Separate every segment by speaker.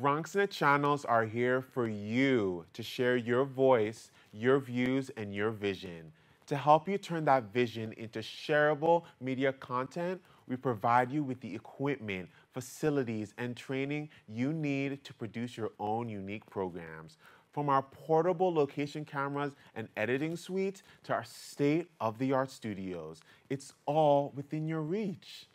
Speaker 1: BronxNet channels are here for you to share your voice, your views, and your vision. To help you turn that vision into shareable media content, we provide you with the equipment, facilities, and training you need to produce your own unique programs. From our portable location cameras and editing suites to our state-of-the-art studios, it's all within your reach.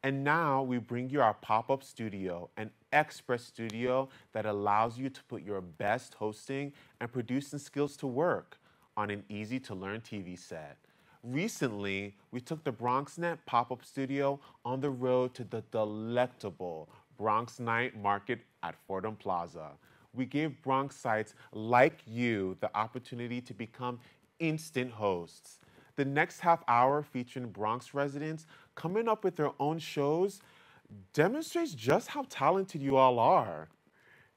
Speaker 1: And now we bring you our pop-up studio, an express studio that allows you to put your best hosting and producing skills to work on an easy-to-learn TV set. Recently, we took the BronxNet Pop Up Studio on the road to the delectable Bronx Night Market at Fordham Plaza. We gave Bronxites like you the opportunity to become instant hosts. The next half hour featuring Bronx residents coming up with their own shows demonstrates just how talented you all are.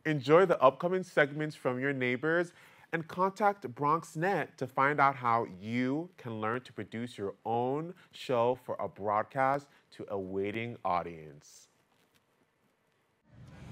Speaker 1: Enjoy the upcoming segments from your neighbors and contact BronxNet to find out how you can learn to produce your own show for a broadcast to a waiting audience.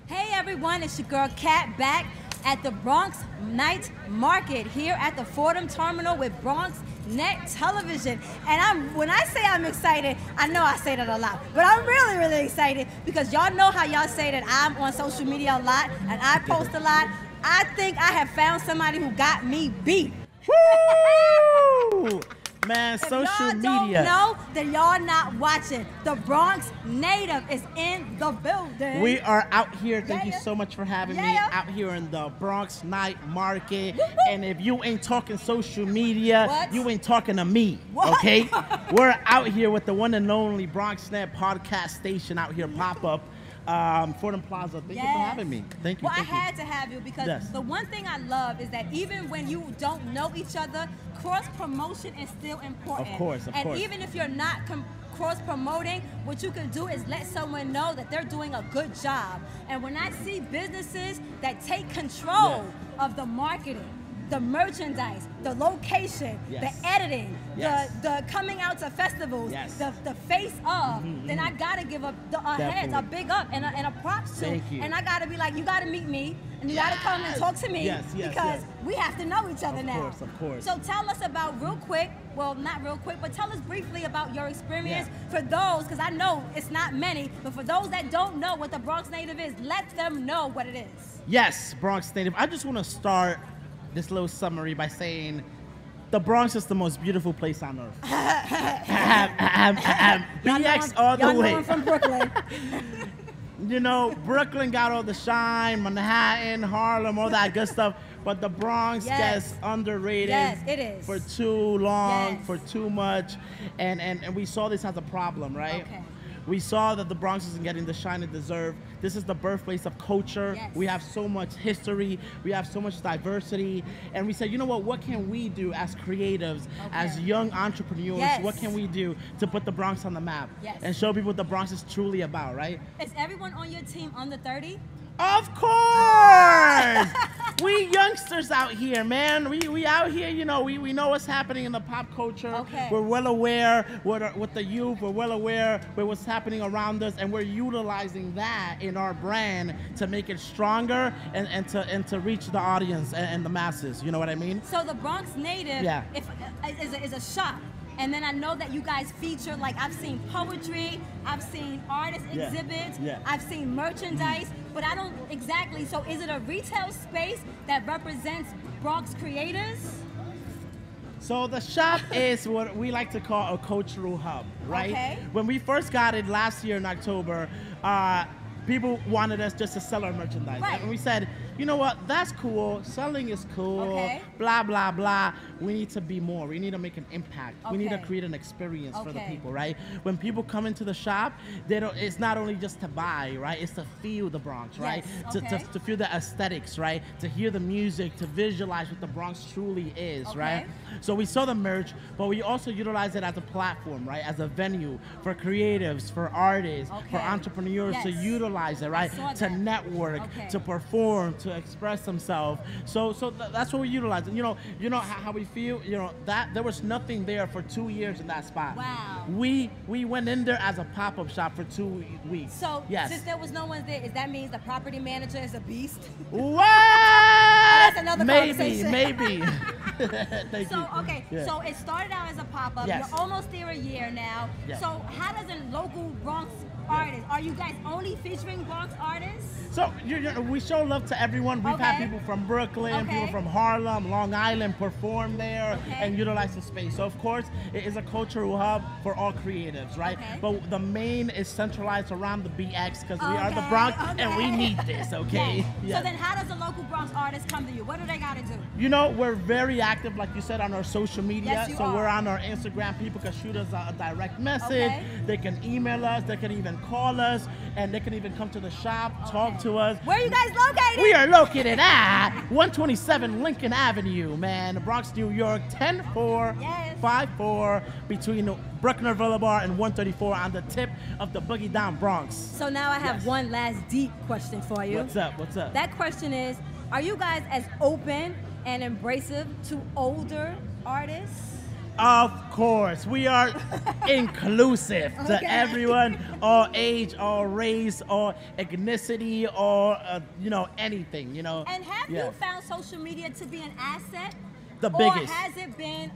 Speaker 2: Hey everyone, it's your girl Kat back at the Bronx Night Market here at the Fordham Terminal with BronxNet Television. And when I say I'm excited, I know I say that a lot, but I'm really, really excited because y'all know how y'all say that I'm on social media a lot and I post a lot. I think I have found somebody who got me beat.
Speaker 3: Woo! Man, social media.
Speaker 2: Don't know that y'all not watching. The Bronx native is in the building.
Speaker 3: We are out here. Thank you so much for having me out here in the Bronx Night Market. And if you ain't talking social media, you ain't talking to me. Okay? We're out here with the one and only BronxNet podcast station out here, pop up. Fordham Plaza, thank you for having me. Thank you.
Speaker 2: Well, I had to have you because the one thing I love is that even when you don't know each other, cross-promotion is still important.
Speaker 3: Of course, of course.
Speaker 2: And even if you're not cross-promoting, what you can do is let someone know that they're doing a good job. And when I see businesses that take control of the marketing, the merchandise, the location, the editing, the coming out to festivals, the face of, then I gotta give a heads, a big up and a props to. And I gotta be like, you gotta meet me and you gotta come and talk to me because we have to know each other now.
Speaker 3: Of course.
Speaker 2: So tell us about real quick, well not real quick, but tell us briefly about your experience for those, because I know it's not many, but for those that don't know what the Bronx Native is, let them know what it is.
Speaker 3: Yes, Bronx Native. I just wanna start this little summary by saying the Bronx is the most beautiful place on earth. BX all the way.
Speaker 2: I'm from Brooklyn.
Speaker 3: You know, Brooklyn got all the shine, Manhattan, Harlem, all that good stuff. But the Bronx gets underrated
Speaker 2: it is.
Speaker 3: for too long, for too much. And we saw this as a problem, right?
Speaker 2: Okay.
Speaker 3: We saw that the Bronx isn't getting the shine it deserved. This is the birthplace of culture. We have so much history. We have so much diversity. And we said, you know what can we do as creatives, as young entrepreneurs? What can we do to put the Bronx on the map and show people what the Bronx is truly about, right?
Speaker 2: Is everyone on your team under 30?
Speaker 3: Of course! We youngsters out here, man. We out here, you know, we know what's happening in the pop culture. We're well aware with the youth. We're well aware with what's happening around us, and we're utilizing that in our brand to make it stronger and to reach the audience and the masses. You know what I mean?
Speaker 2: So the Bronx Native is a shop. And then I know that you guys feature, like I've seen poetry, I've seen artist exhibits, I've seen merchandise, but I don't exactly, so is it a retail space that represents Bronx creators?
Speaker 3: So the shop is what we like to call a cultural hub, right? When we first got it last year in October, people wanted us just to sell our merchandise. And we said, you know what, that's cool, selling is cool, blah, blah, blah. We need to be more, we need to make an impact. We need to create an experience for the people, right? When people come into the shop, it's not only just to buy, right? It's to feel the Bronx, right? To feel the aesthetics, right? To hear the music, to visualize what the Bronx truly is, right? So we saw the merch, but we also utilize it as a platform, right? As a venue for creatives, for artists, for entrepreneurs to utilize it, right? To network, to perform, to express themselves. So that's what we utilize. You know how we feel. You know that there was nothing there for 2 years in that spot.
Speaker 2: Wow.
Speaker 3: We went in there as a pop-up shop for 2 weeks.
Speaker 2: So
Speaker 3: yes.
Speaker 2: Since there was no one there, that means the property manager is a beast?
Speaker 3: What?
Speaker 2: That's another conversation.
Speaker 3: Maybe. Thank you.
Speaker 2: Okay,
Speaker 3: Yeah.
Speaker 2: so it started out as a pop-up.
Speaker 3: Yes.
Speaker 2: You're almost there a year now.
Speaker 3: Yes.
Speaker 2: So how does a local Bronx artist, are you guys only featuring Bronx artists?
Speaker 3: So we show love to everyone. We've had people from Brooklyn, people from Harlem, Long Island perform there and utilize the space. So of course, it is a cultural hub for all creatives, right? But the main is centralized around the BX because we are the Bronx and we need this, okay?
Speaker 2: So then how does a local Bronx artist come to you? What do they got to do?
Speaker 3: You know, we're very active, like you said, on our social media.
Speaker 2: Yes, you
Speaker 3: so
Speaker 2: are.
Speaker 3: we're on our Instagram. People can shoot us a direct message. They can email us. They can even call us. And they can even come to the shop, talk to us.
Speaker 2: Where are you guys located?
Speaker 3: We are located at 127 Lincoln Avenue, man. Bronx, New York, 10454 between Bruckner Boulevard and 134 on the tip of the Boogie Down Bronx.
Speaker 2: So now I have one last deep question for you.
Speaker 3: What's up? What's up?
Speaker 2: That question is, are you guys as open and embracive to older artists?
Speaker 3: Of course, we are inclusive to everyone, all age, all race, all ethnicity, all anything, you know.
Speaker 2: And have you found social media to be an asset?
Speaker 3: The biggest.
Speaker 2: Or has it been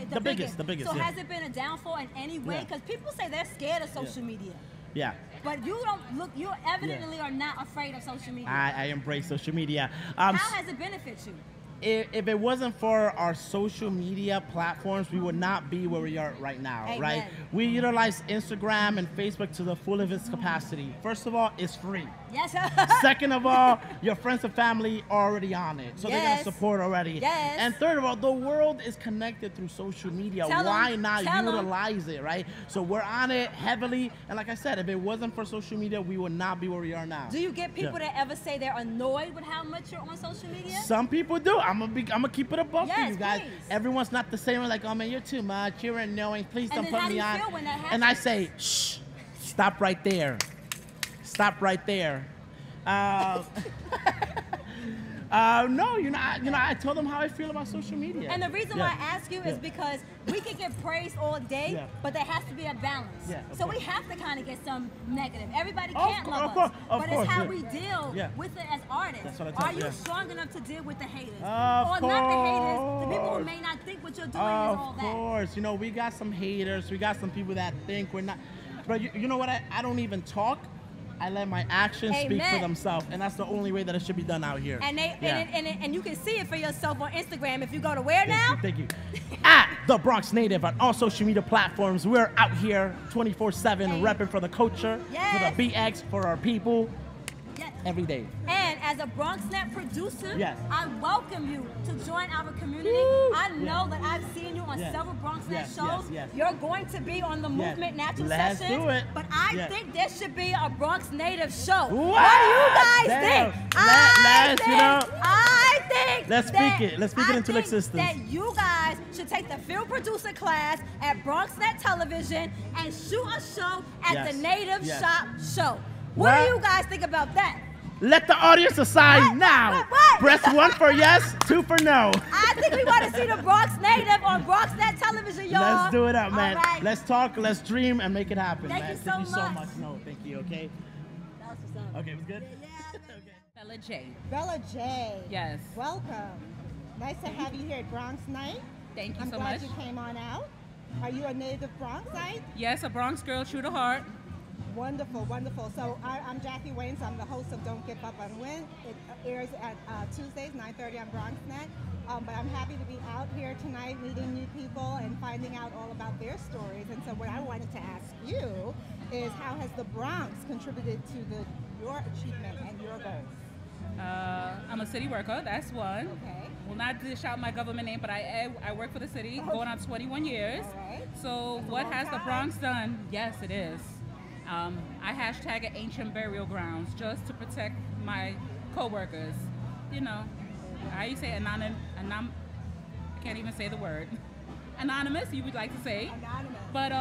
Speaker 2: the
Speaker 3: biggest?
Speaker 2: So has it been a downfall in any way? Because people say they're scared of social media.
Speaker 3: Yeah.
Speaker 2: But you don't look. You evidently are not afraid of social media.
Speaker 3: I embrace social media.
Speaker 2: How has it benefited you?
Speaker 3: If it wasn't for our social media platforms, we would not be where we are right now, right? We utilize Instagram and Facebook to the full of its capacity. First of all, it's free.
Speaker 2: Yes.
Speaker 3: Second of all, your friends and family are already on it, so they're gonna support already.
Speaker 2: Yes.
Speaker 3: And third of all, the world is connected through social media. Why not utilize it, right? So we're on it heavily, and like I said, if it wasn't for social media, we would not be where we are now.
Speaker 2: Do you get people that ever say they're annoyed with how much you're on social media?
Speaker 3: Some people do. I'm gonna keep it above for you guys.
Speaker 2: Please.
Speaker 3: Everyone's not the same. We're like, oh man, you're too much. You're annoying. Please don't put me on.
Speaker 2: How do you feel when that happens?
Speaker 3: And I say, shh, stop right there. Stop right there. No, I tell them how I feel about social media.
Speaker 2: And the reason why I ask you is because we can get praised all day, but there has to be a balance. So we have to kind of get some negative. Everybody can't love us, but it's how we deal with it as artists. Are you strong enough to deal with the haters? Or not the haters, the people who may not think what you're doing is all that?
Speaker 3: Of course, we got some haters. We got some people that think we're not. But you know what? I don't even talk. I let my actions speak for themselves, and that's the only way that it should be done out here.
Speaker 2: And and you can see it for yourself on Instagram if you go to where now?
Speaker 3: Thank you. At the Bronx Native on all social media platforms. We're out here 24/7 repping for the culture, for the BX, for our people. Every day.
Speaker 2: And as a BronxNet producer, I welcome you to join our community. I know that I've seen you on several BronxNet shows. You're going to be on the Movement Natural Sessions.
Speaker 3: Let's do it.
Speaker 2: But I think there should be a Bronx Native show. What do you guys think? I think.
Speaker 3: Let's speak it. Let's speak it into existence.
Speaker 2: That you guys should take the field producer class at BronxNet Television and shoot a show at the Native Shop Show. What do you guys think about that?
Speaker 3: Let the audience decide now. Press 1 for yes, 2 for no.
Speaker 2: I think we want to see the Bronx Native on BronxNet Television, y'all.
Speaker 3: Let's do it up, man.
Speaker 2: Right.
Speaker 3: Let's talk, let's dream, and make it happen,
Speaker 2: Thank
Speaker 3: man.
Speaker 2: you so much.
Speaker 3: No, thank you, okay?
Speaker 2: That was what's up.
Speaker 3: Okay, it was good?
Speaker 4: Bella J.
Speaker 5: Bella J.
Speaker 4: Yes.
Speaker 5: Welcome. Nice to have you here at Bronx Night.
Speaker 4: Thank you
Speaker 5: I'm
Speaker 4: so
Speaker 5: glad
Speaker 4: much.
Speaker 5: you came on out. Are you a native Bronxite?
Speaker 4: Yes, a Bronx girl, true to heart.
Speaker 5: Wonderful, wonderful. So I'm Jackie Wayans. I'm the host of Don't Give Up on Win. It airs at Tuesdays, 9:30 on BronxNet. But I'm happy to be out here tonight meeting new people and finding out all about their stories. And so what I wanted to ask you is how has the Bronx contributed to your achievement and your goals?
Speaker 4: I'm a city worker, that's one.
Speaker 5: Okay.
Speaker 4: Will not dish out my government name, but I work for the city, going on 21 years.
Speaker 5: All right.
Speaker 4: So what has the Bronx done? Yes, it is. I hashtag it ancient burial grounds just to protect my co-workers. I used to say I can't even say the word. Anonymous, you would like to say.
Speaker 5: Anonymous.
Speaker 4: But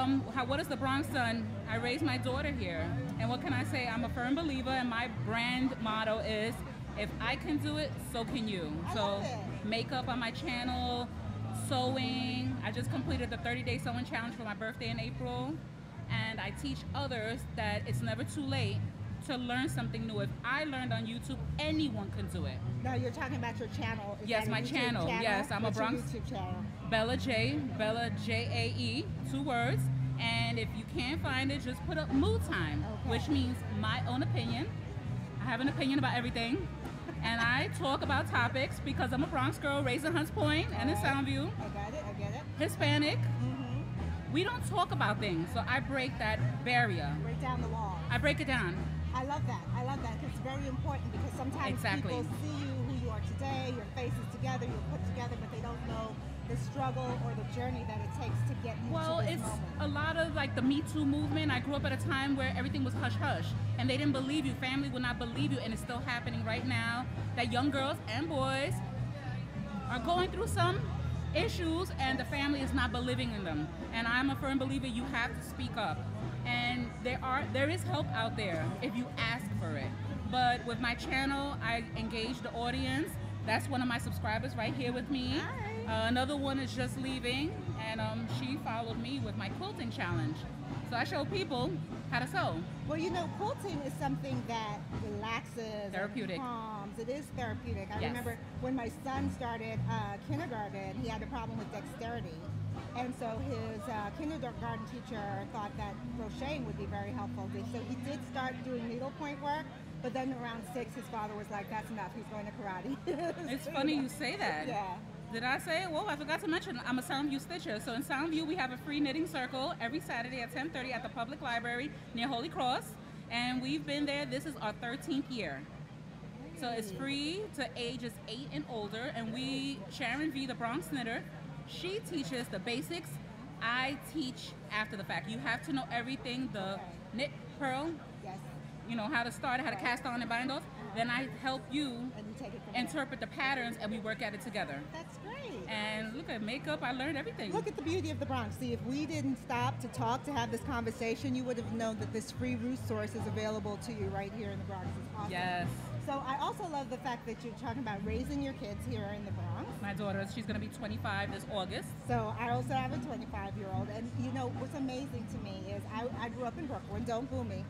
Speaker 4: what has the Bronx done? I raised my daughter here. And what can I say? I'm a firm believer, and my brand motto is if I can do it, so can you. So makeup on my channel, sewing. I just completed the 30-day sewing challenge for my birthday in April. And I teach others that it's never too late to learn something new. If I learned on YouTube, anyone can do it.
Speaker 5: No, you're talking about your channel.
Speaker 4: Yes, my channel. Yes, I'm
Speaker 5: What's
Speaker 4: a Bronx.
Speaker 5: your YouTube channel?
Speaker 4: Bella J-A-E, 2 words. And if you can't find it, just put up mood time, which means my own opinion. I have an opinion about everything. And I talk about topics because I'm a Bronx girl raised in Hunts Point and in Soundview.
Speaker 5: I get it.
Speaker 4: Hispanic. We don't talk about things, so I break that barrier.
Speaker 5: Break down the wall.
Speaker 4: I break it down.
Speaker 5: I love that. I love that. It's very important because sometimes people see you who you are today, your face is together, you're put together, but they don't know the struggle or the journey that it takes to get you to this moment. Well,
Speaker 4: it's a lot of like the Me Too movement. I grew up at a time where everything was hush-hush, and they didn't believe you. Family would not believe you, and it's still happening right now, that young girls and boys are going through some issues and the family is not believing in them. And I'm a firm believer you have to speak up. And there is help out there if you ask for it. But with my channel, I engage the audience. That's one of my subscribers right here with me. Another one is just leaving, and she followed me with my quilting challenge. So I show people how to sew.
Speaker 5: Well, you know, quilting is something that relaxes,
Speaker 4: therapeutic,
Speaker 5: and calms. It is therapeutic. I remember when my son started kindergarten, he had a problem with dexterity. And so his kindergarten teacher thought that crocheting would be very helpful. So he did start doing needlepoint work, but then around 6, his father was like, that's enough, he's going to karate.
Speaker 4: It's funny you say that.
Speaker 5: Yeah.
Speaker 4: Did I say it? Well, I forgot to mention, I'm a Soundview stitcher. So in Soundview, we have a free knitting circle every Saturday at 10:30 at the public library near Holy Cross. And we've been there, this is our 13th year. So it's free to ages 8 and older. And Sharon V, the Bronx knitter, she teaches the basics. I teach after the fact. You have to know everything, the knit, purl, you know, how to start, how to cast on and bind off. Then I help you interpret the patterns and we work at it together.
Speaker 5: That's great.
Speaker 4: And look at makeup, I learned everything.
Speaker 5: Look at the beauty of the Bronx. See, if we didn't stop to talk, to have this conversation, you would have known that this free resource is available to you right here in the Bronx. It's awesome.
Speaker 4: Yes.
Speaker 5: So I also love the fact that you're talking about raising your kids here in the Bronx.
Speaker 4: My daughter, she's going to be 25 this August.
Speaker 5: So I also have a 25-year-old. And you know, what's amazing to me is I grew up in Brooklyn. Don't boo me.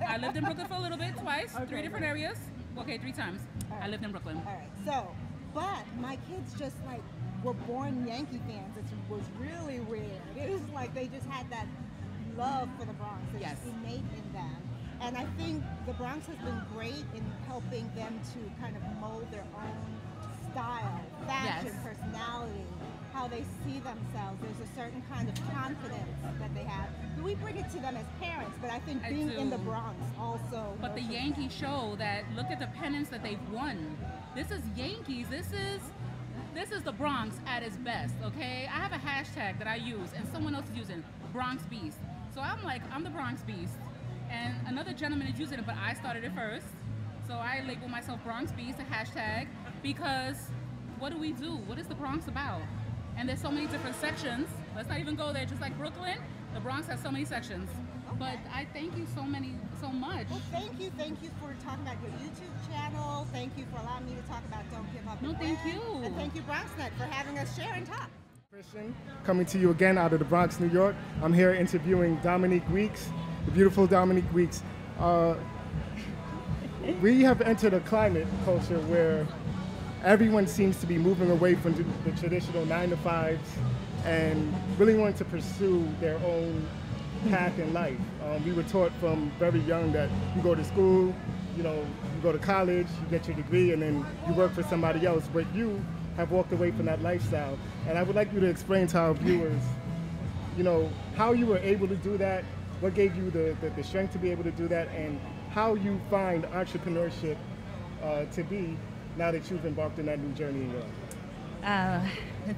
Speaker 4: I lived in Brooklyn for a little bit, twice, 3 different areas. Okay, 3 times. I lived in Brooklyn.
Speaker 5: All right. So, but my kids just like were born Yankee fans. It was really weird. It was like they just had that love for the Bronx. It's just innate in them. And I think the Bronx has been great in helping them to kind of mold their own style, fashion, personality, how they see themselves. There's a certain kind of confidence that they have. We bring it to them as parents, but I think being in the Bronx also.
Speaker 4: But the Yankees show that, look at the pennants that they've won. This is Yankees. This is the Bronx at its best, okay? I have a hashtag that I use, and someone else is using Bronx Beast. So I'm like, I'm the Bronx Beast. And another gentleman is using it, but I started it first. So I label myself Bronx Beast, a hashtag, because what do we do? What is the Bronx about? And there's so many different sections. Let's not even go there. Just like Brooklyn, the Bronx has so many sections. But I thank you so much.
Speaker 5: Well, thank you for talking about your YouTube channel. Thank you for allowing me to talk about Don't Give Up.
Speaker 4: No, thank you.
Speaker 5: And thank you, BronxNet, for having us share and talk.
Speaker 6: Christian, coming to you again out of the Bronx, New York. I'm here interviewing Dominique Weeks, the beautiful Dominique Weeks. We have entered a climate culture where everyone seems to be moving away from the traditional 9-to-5s and really wanting to pursue their own path in life. We were taught from very young that you go to school, you go to college, you get your degree, and then you work for somebody else. But you have walked away from that lifestyle. And I would like you to explain to our viewers, how you were able to do that, what gave you the strength to be able to do that, and how you find entrepreneurship to be now that you've embarked on that new journey in your life.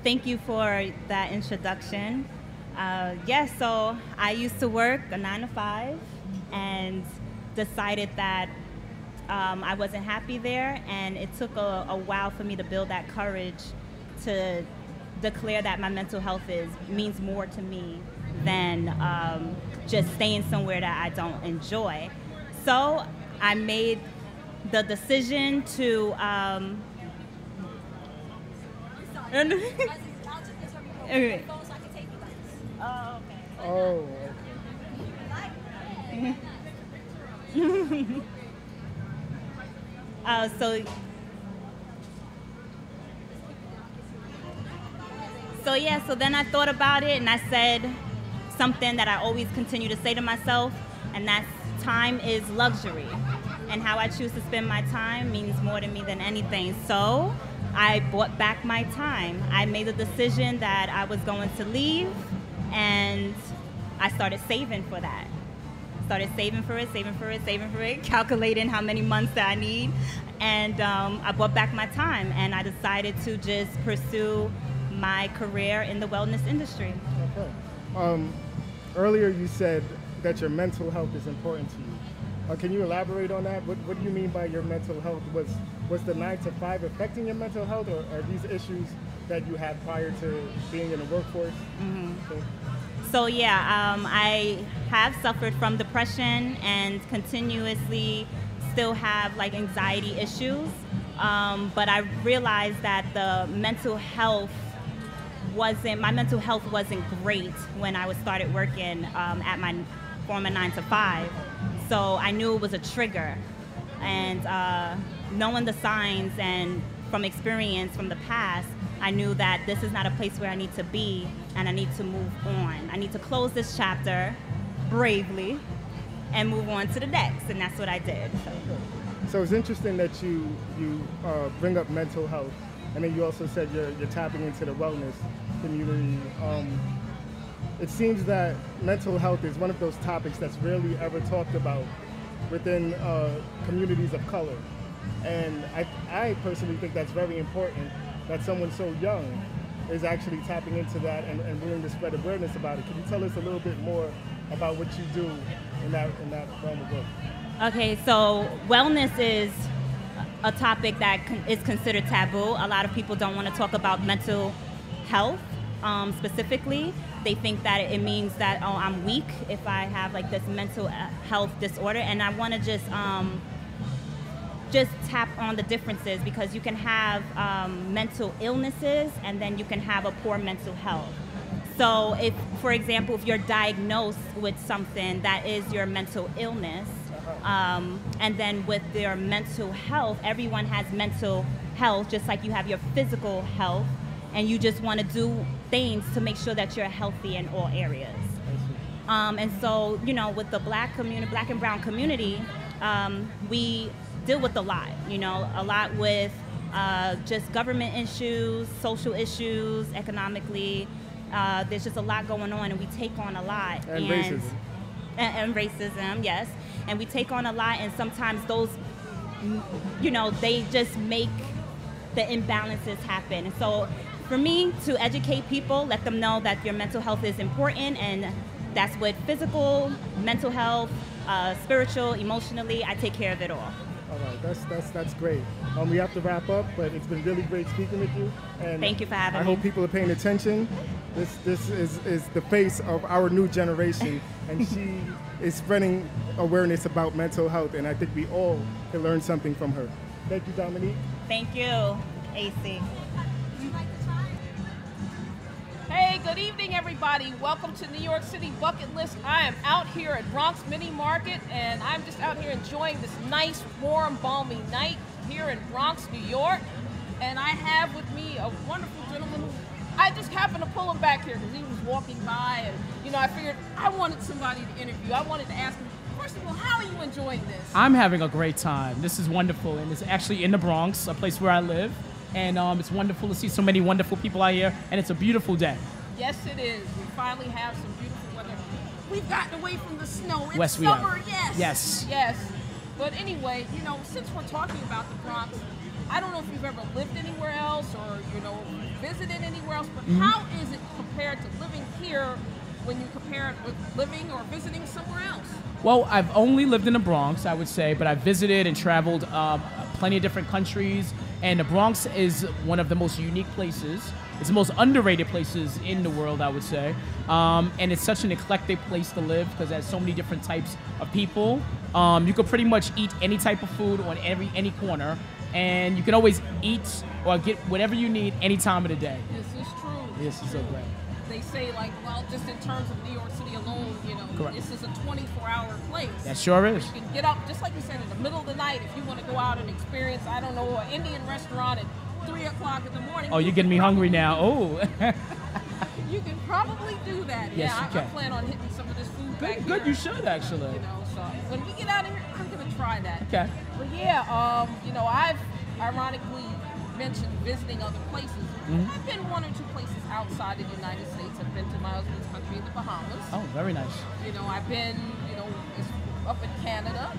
Speaker 7: Thank you for that introduction. Yes, so I used to work a 9-to-5 and decided that I wasn't happy there, and it took a while for me to build that courage to declare that my mental health means more to me than just staying somewhere that I don't enjoy. So I made the decision to okay.
Speaker 6: Oh, okay.
Speaker 7: So then I thought about it and I said something that I always continue to say to myself, and that's time is luxury. And how I choose to spend my time means more to me than anything. So I bought back my time. I made a decision that I was going to leave, and I started saving for that. Started saving for it, calculating how many months that I need. And I bought back my time, and I decided to just pursue my career in the wellness industry.
Speaker 6: Okay. Earlier you said that your mental health is important to you. Can you elaborate on that? What do you mean by your mental health? Was the 9 to 5 affecting your mental health, or are these issues that you had prior to being in the workforce?
Speaker 7: Mm-hmm. Okay. So yeah, I have suffered from depression and continuously still have like anxiety issues. But I realized that my mental health wasn't great when I started working at my former 9 to 5. So I knew it was a trigger, and knowing the signs and from experience from the past, I knew that this is not a place where I need to be, and I need to move on. I need to close this chapter bravely and move on to the next, and that's what I did.
Speaker 6: So it's interesting that you bring up mental health, and then you also said you're tapping into the wellness community. It seems that mental health is one of those topics that's rarely ever talked about within communities of color. And I personally think that's very important that someone so young is actually tapping into that and willing to spread awareness about it. Can you tell us a little bit more about what you do in that realm of work?
Speaker 7: Okay, so wellness is a topic that is considered taboo. A lot of people don't want to talk about mental health specifically. They think that it means that, oh, I'm weak if I have like this mental health disorder, and I want to just tap on the differences, because you can have mental illnesses and then you can have a poor mental health. So if, for example, if you're diagnosed with something that is your mental illness, and then with their mental health, everyone has mental health just like you have your physical health, and you just want to do things to make sure that you're healthy in all areas. And so, you know, with the black and brown community, we deal with a lot with just government issues, social issues, economically. There's just a lot going on, and we take on a lot.
Speaker 6: And racism.
Speaker 7: And racism, yes. And we take on a lot, and sometimes those, you know, they just make the imbalances happen. And so for me to educate people, let them know that your mental health is important, and that's with physical, mental health, spiritual, emotionally, I take care of it all.
Speaker 6: All right, that's great. We have to wrap up, but it's been really great speaking with you. And
Speaker 7: thank you for having me.
Speaker 6: I hope people are paying attention. This is the face of our new generation, and she is spreading awareness about mental health, and I think we all can learn something from her. Thank you, Dominique.
Speaker 7: Thank you, AC.
Speaker 8: Hey, good evening, everybody. Welcome to New York City Bucket List. I am out here at Bronx Mini Market, and I'm just out here enjoying this nice, warm, balmy night here in Bronx, New York. And I have with me a wonderful gentleman who I just happened to pull him back here because he was walking by, and you know, I figured I wanted somebody to interview. I wanted to ask him, first of all, how are you enjoying this?
Speaker 9: I'm having a great time. This is wonderful, and it's actually in the Bronx, a place where I live. And it's wonderful to see so many wonderful people out here, and it's a beautiful day.
Speaker 8: Yes, it is. We finally have some beautiful weather. We've gotten away from the snow. It's
Speaker 9: Yes,
Speaker 8: summer,
Speaker 9: yes.
Speaker 8: Yes. Yes. But anyway, you know, since we're talking about the Bronx, I don't know if you've ever lived anywhere else or, you know, visited anywhere else, but how is it compared to living here when you compare it with living or visiting somewhere else?
Speaker 9: Well, I've only lived in the Bronx, I would say, but I've visited and traveled plenty of different countries, and the Bronx is one of the most unique places It's the most underrated places in the world, I would say. And it's such an eclectic place to live because it has so many different types of people. You could pretty much eat any type of food on any corner, and you can always eat or get whatever you need any time of the day.
Speaker 8: This is true.
Speaker 9: This is so great.
Speaker 8: They say, like, well, just in terms of New York City alone, you know,
Speaker 9: Correct.
Speaker 8: this is a 24-hour place.
Speaker 9: That sure is.
Speaker 8: You can get up, just like you said, in the middle of the night if you want to go out and experience, I don't know, an Indian restaurant at 3 o'clock in the morning.
Speaker 9: Oh, you're getting me hungry now. Oh.
Speaker 8: You can probably do that.
Speaker 9: Yes,
Speaker 8: yeah,
Speaker 9: you can.
Speaker 8: I plan on hitting some of this food back here.
Speaker 9: Good, you should actually.
Speaker 8: You know, so when we get out of here, I'm gonna try that.
Speaker 9: Okay.
Speaker 8: But yeah, you know, I've ironically mentioned visiting other places.
Speaker 9: Mm-hmm.
Speaker 8: I've been one or two places outside of the United States. I've been to my husband's country in the Bahamas.
Speaker 9: Oh, very nice.
Speaker 8: You know, I've been, you know, up in Canada.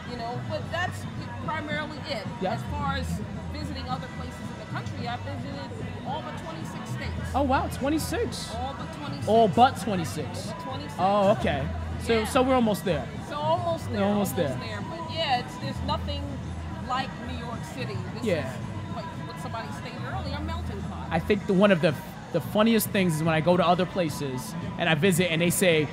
Speaker 8: You know, but that's primarily it.
Speaker 9: Yeah.
Speaker 8: As far as visiting other places in the country, I've visited all but 26 states.
Speaker 9: Oh wow, 26.
Speaker 8: All but 26.
Speaker 9: All but 26.
Speaker 8: All but 26.
Speaker 9: Oh, okay. So
Speaker 8: Yeah.
Speaker 9: so we're almost there.
Speaker 8: So almost there.
Speaker 9: Almost there.
Speaker 8: But yeah, there's nothing like New York City. This
Speaker 9: Yeah.
Speaker 8: is, like what somebody stated earlier, a melting pot.
Speaker 9: I think one of the funniest things is when I go to other places and I visit and they say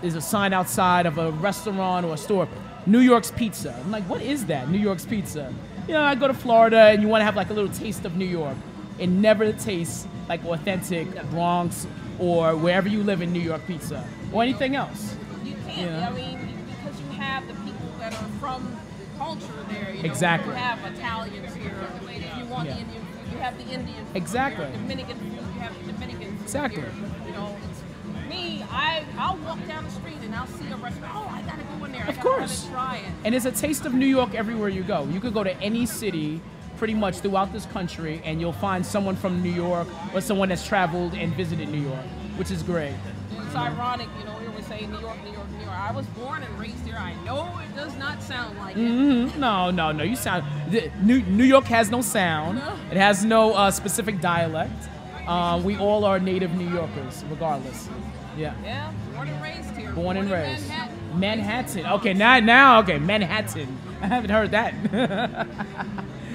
Speaker 9: there's a sign outside of a restaurant or a store, New York's Pizza. I'm like, what is that, New York's Pizza? You know, I go to Florida and you want to have like a little taste of New York. It never tastes like authentic Bronx or wherever you live in New York pizza or anything else.
Speaker 8: You can't.
Speaker 9: You know?
Speaker 8: I mean, because you have the people that are from the culture there. You know,
Speaker 9: Exactly.
Speaker 8: You have Italians here. If you want
Speaker 9: Yeah.
Speaker 8: the Indian food, you have the Indian food.
Speaker 9: Exactly.
Speaker 8: Here. Dominican food, you have the Dominican food.
Speaker 9: Exactly.
Speaker 8: Here. You know, it's me. I'll walk down the street and I'll see a restaurant. Oh, I gotta go in there.
Speaker 9: Of
Speaker 8: I
Speaker 9: course.
Speaker 8: gotta try it.
Speaker 9: And it's a taste of New York everywhere you go. You could go to any city pretty much throughout this country and you'll find someone from New York or someone that's traveled and visited New York, which is great.
Speaker 8: It's ironic, you know, we always say New York, New York, New York. I was born and raised here. I know it does not sound like it.
Speaker 9: Mm-hmm. No. You sound. New York has no sound.
Speaker 8: No.
Speaker 9: It has no specific dialect. We all are native New Yorkers, regardless. Yeah.
Speaker 8: Yeah, born and raised here.
Speaker 9: Born and
Speaker 8: in
Speaker 9: raised.
Speaker 8: Manhattan.
Speaker 9: Manhattan. Okay, now. Okay, Manhattan. I haven't heard that.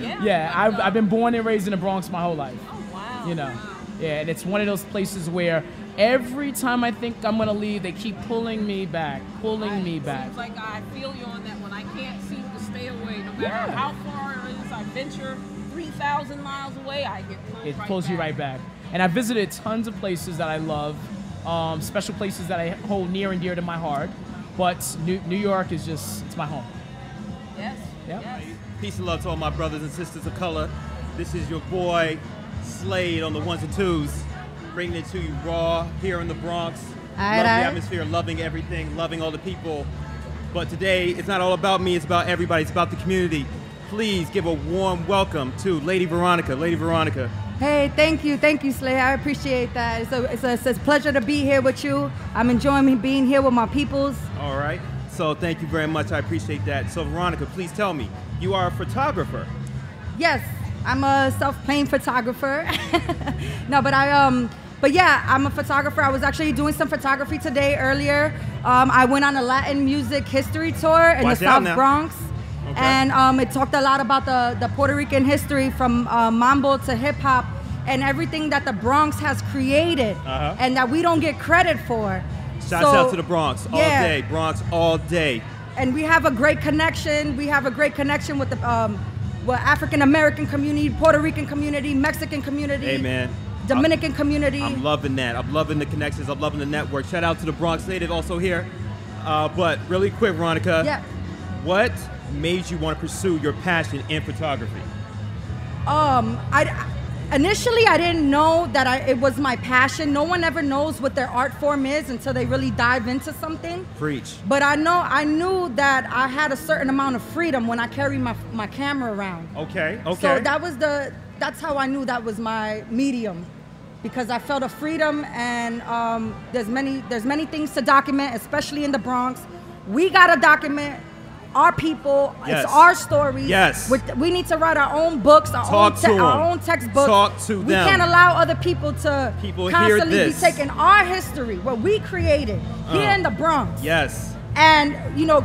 Speaker 8: Yeah.
Speaker 9: I've been born and raised in the Bronx my whole life.
Speaker 8: Oh, wow.
Speaker 9: You know.
Speaker 8: Wow.
Speaker 9: Yeah, and it's one of those places where every time I think I'm gonna leave, they keep pulling me back.
Speaker 8: Seems like I feel you on that one. I can't seem to stay away. No matter
Speaker 9: Yeah.
Speaker 8: how far it is, I venture 3,000 miles away, I get pulled
Speaker 9: It
Speaker 8: right
Speaker 9: pulls you right back. And I visited tons of places that I love, special places that I hold near and dear to my heart. But New York is just, it's my home.
Speaker 8: Yes.
Speaker 9: Yep.
Speaker 8: Yes.
Speaker 10: Peace and love to all my brothers and sisters of color. This is your boy Slade on the ones and twos, bringing it to you raw here in the Bronx. Love the atmosphere, loving everything, loving all the people. But today, it's not all about me, it's about everybody, it's about the community. Please give a warm welcome to Lady Veronica. Lady Veronica.
Speaker 11: Hey, thank you, Slay. I appreciate that. It's a pleasure to be here with you. I'm enjoying being here with my peoples.
Speaker 10: All right. So thank you very much. I appreciate that. So Veronica, please tell me, you are a photographer.
Speaker 11: Yes, I'm a self-proclaimed photographer. No, but yeah, I'm a photographer. I was actually doing some photography today earlier. I went on a Latin music history tour in the South Bronx.
Speaker 10: Okay.
Speaker 11: And it talked a lot about the Puerto Rican history from mambo to hip hop and everything that the Bronx has created and that we don't get credit for.
Speaker 10: Shouts out to the Bronx all day, Bronx all day.
Speaker 11: And we have a great connection. We have a great connection with the African American community, Puerto Rican community, Mexican community.
Speaker 10: Hey man.
Speaker 11: Dominican community.
Speaker 10: I'm loving that. I'm loving the connections. I'm loving the network. Shout out to the Bronx native also here. But really quick, Veronica. What made you want to pursue your passion in photography?
Speaker 11: Initially, I didn't know that it was my passion. No one ever knows what their art form is until they really dive into something.
Speaker 10: Preach.
Speaker 11: But I knew that I had a certain amount of freedom when I carried my camera around.
Speaker 10: Okay.
Speaker 11: So that's how I knew that was my medium, because I felt a freedom, and there's many things to document, especially in the Bronx. We gotta document our people.
Speaker 10: Yes.
Speaker 11: It's our stories.
Speaker 10: Yes.
Speaker 11: We need to write our own books, our own textbooks.
Speaker 10: Talk to them.
Speaker 11: We can't allow other people to constantly be taking our history, what we created here in the Bronx.
Speaker 10: Yes.
Speaker 11: And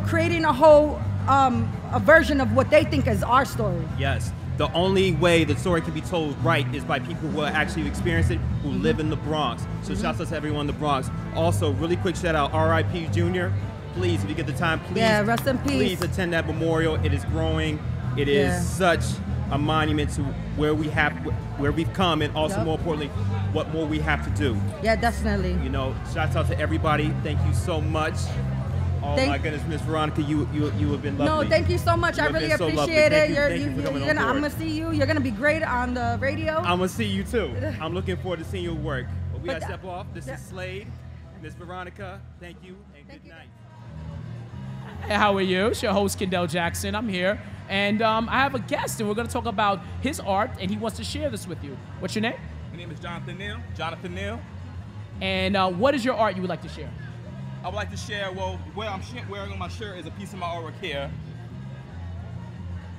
Speaker 11: creating a whole a version of what they think is our story.
Speaker 10: Yes. the only way the story can be told right is by people who actually experience it, who live in the Bronx. So shout out to everyone in the Bronx. Also, really quick shout out, R.I.P. Jr. Please, if you get the time, please,
Speaker 11: rest in peace.
Speaker 10: Please attend that memorial. It is growing. It is such a monument to where we've come, and also more importantly, what more we have to do.
Speaker 11: Yeah, definitely.
Speaker 10: You know, shouts out to everybody. Thank you so much. Oh my goodness, Miss Veronica, you have been lovely.
Speaker 11: No, thank you so much. I really appreciate it. I'm gonna see you. You're gonna be great on the radio.
Speaker 10: I'm gonna see you too. I'm looking forward to seeing your work. But we gotta step off. This is Slade, Miss Veronica. Thank you and good night.
Speaker 9: Hey, how are you? It's your host, Kendall Jackson. I'm here, and I have a guest, and we're gonna talk about his art, and he wants to share this with you. What's your name?
Speaker 12: My name is Jonathan Neal. Jonathan Neal.
Speaker 9: And what is your art you would like to share?
Speaker 12: I would like to share, well, where I'm wearing on my shirt is a piece of my artwork here.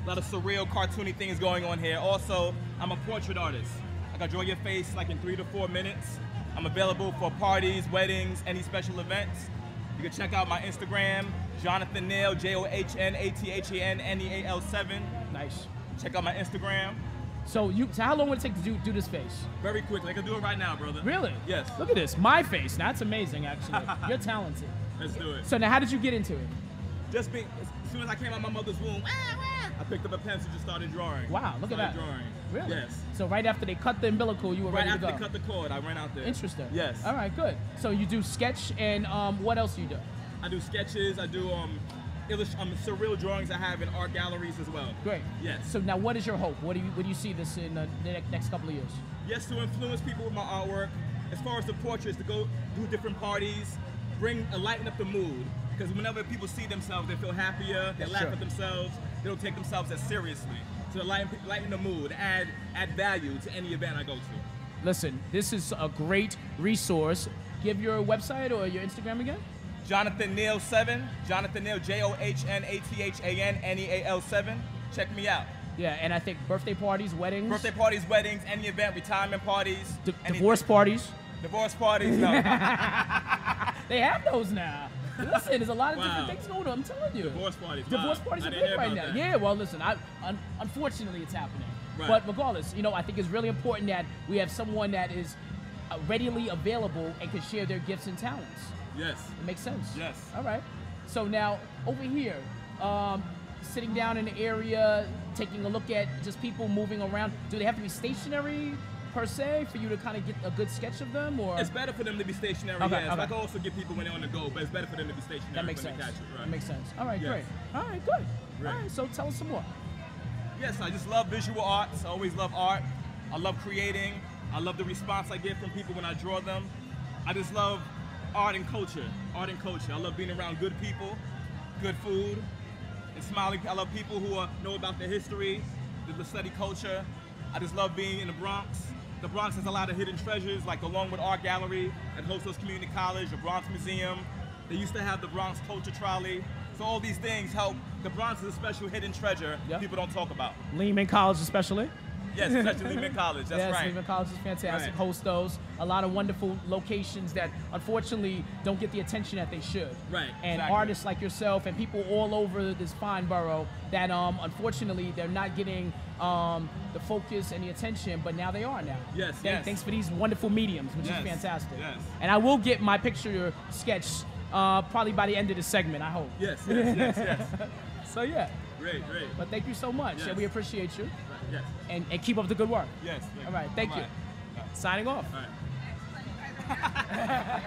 Speaker 12: A lot of surreal, cartoony things going on here. Also, I'm a portrait artist. I can draw your face like in 3 to 4 minutes. I'm available for parties, weddings, any special events. You can check out my Instagram, Jonathan Neal, JOHNATHANNEAL7.
Speaker 9: Nice.
Speaker 12: Check out my Instagram.
Speaker 9: So how long would it take to do this face?
Speaker 12: Very quickly. I can do it right now, brother.
Speaker 9: Really?
Speaker 12: Yes.
Speaker 9: Look at this. My face. That's amazing, actually. You're talented.
Speaker 12: Let's do it.
Speaker 9: So now, how did you get into it?
Speaker 12: As soon as I came out my mother's womb, I picked up a pencil and just started drawing.
Speaker 9: Wow, look at that.
Speaker 12: Drawing.
Speaker 9: Really?
Speaker 12: Yes.
Speaker 9: So right after they cut the umbilical, you were ready to go?
Speaker 12: Right after they cut the cord, I ran out there.
Speaker 9: Interesting.
Speaker 12: Yes.
Speaker 9: All right, good. So you do sketch, and what else do you do?
Speaker 12: I do sketches. I do surreal drawings I have in art galleries as well.
Speaker 9: Great.
Speaker 12: Yes.
Speaker 9: So now, what is your hope? What do you see this in the next couple of years?
Speaker 12: Yes, to influence people with my artwork. As far as the portraits, to go do different parties, lighten up the mood. Because whenever people see themselves, they feel happier. They laugh at themselves. They don't take themselves as seriously. So lighten the mood, add value to any event I go to.
Speaker 9: Listen, this is a great resource. Give your website or your Instagram again.
Speaker 12: Jonathan Neal 7, Jonathan Neal, JOHNATHANNEAL7. Check me out.
Speaker 9: Yeah, and I think birthday parties, weddings.
Speaker 12: Birthday parties, weddings, any event, retirement parties.
Speaker 9: Divorce parties.
Speaker 12: Divorce parties, no.
Speaker 9: They have those now. Listen, there's a lot of different things going on, I'm telling you.
Speaker 12: Divorce parties.
Speaker 9: Divorce parties are big right now.
Speaker 12: That.
Speaker 9: Yeah, well, listen, unfortunately it's happening.
Speaker 12: Right.
Speaker 9: But regardless, I think it's really important that we have someone that is readily available and can share their gifts and talents.
Speaker 12: Yes.
Speaker 9: It makes sense.
Speaker 12: Yes.
Speaker 9: All right. So now, over here, sitting down in the area, taking a look at just people moving around, do they have to be stationary per se for you to kind of get a good sketch of them, or?
Speaker 12: It's better for them to be stationary, yes. I can also get people when they're on the go, but it's better for them to be stationary.
Speaker 9: That makes sense.
Speaker 12: They catch it, right.
Speaker 9: That makes sense. All right, great. All right, good. All right, so tell us some more.
Speaker 12: Yes, I just love visual arts. I always love art. I love creating. I love the response I get from people when I draw them. I just love art and culture. Art and culture. I love being around good people, good food, and smiling. I love people who know about the history, the study culture. I just love being in the Bronx. The Bronx has a lot of hidden treasures, like along with Art Gallery at Hostos Community College, the Bronx Museum. They used to have the Bronx Culture Trolley. So all these things help. The Bronx is a special hidden treasure people don't talk about.
Speaker 9: Lehman College especially.
Speaker 12: Yes, especially Lehman College, that's right.
Speaker 9: Yes, Lehman College is fantastic. Host those. A lot of wonderful locations that unfortunately don't get the attention that they should.
Speaker 12: Right,
Speaker 9: and artists like yourself and people all over this fine borough that unfortunately they're not getting the focus and the attention, but now they are now.
Speaker 12: Yes,
Speaker 9: Thanks for these wonderful mediums, which is fantastic.
Speaker 12: Yes.
Speaker 9: And I will get my picture sketch probably by the end of the segment, I hope.
Speaker 12: Yes.
Speaker 9: So yeah.
Speaker 12: Great.
Speaker 9: But thank you so much.
Speaker 12: Yes.
Speaker 9: And we appreciate you.
Speaker 12: Yes.
Speaker 9: And keep up the good work.
Speaker 12: Yes.
Speaker 9: All right. Thank you. Signing off.
Speaker 12: All right.